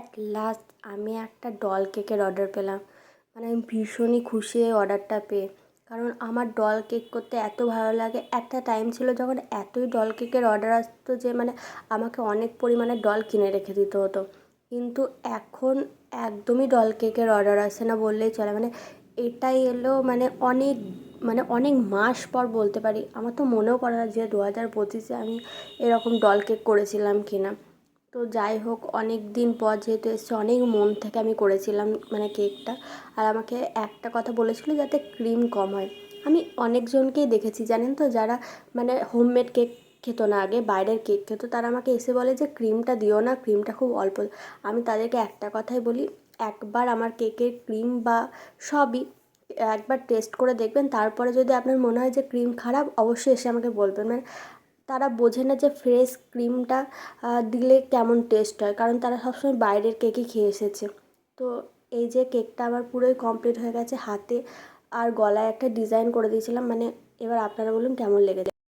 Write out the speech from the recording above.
At last আমি একটা doll কেকের অর্ডার পেলাম। মানে আমি ভীষণই খুশি এই অর্ডারটা পেয়ে। কারণ আমার ডল কেক করতে এত ভালো লাগে। একটা টাইম ছিল যখন এতই ডল কেকের অর্ডার আসতো যে মানে আমাকে অনেক পরিমাণে ডল কিনে রেখে দিতে হতো। কিন্তু এখন একদমই ডল কেকের অর্ডার আসে না বললেই চলে। মানে এটাই এলো অনেক মাস পর বলতে পারি। আমার তো মনেও পড়ে না যে 2025-এ আমি এরকম ডল কেক করেছিলাম কি না। তো যাই হোক, অনেক দিন পর যেহেতু এসছে, অনেক মন থেকে আমি করেছিলাম মানে কেকটা। আর আমাকে একটা কথা বলেছিলো যাতে ক্রিম কম হয়। আমি অনেকজনকেই দেখেছি জানেন তো, যারা মানে হোমমেড কেক খেত না, আগে বাইরের কেক খেত, তারা আমাকে এসে বলে যে ক্রিমটা দিও না, ক্রিমটা খুব অল্প। আমি তাদেরকে একটা কথাই বলি, একবার আমার কেকের ক্রিম বা সবই একবার টেস্ট করে দেখবেন, তারপরে যদি আপনার মনে হয় যে ক্রিম খারাপ, অবশ্যই এসে আমাকে বলবেন। মানে তারা বোঝে না যে ফ্রেশ ক্রিমটা দিলে কেমন টেস্ট হয়, কারণ তারা সবসময় বাইরের কেকই খেয়ে এসেছে। তো এই যে কেকটা আমার পুরোই কমপ্লিট হয়ে গেছে, হাতে আর গলায় একটা ডিজাইন করে দিয়েছিলাম। মানে এবার আপনারা বলুন কেমন লেগেছে।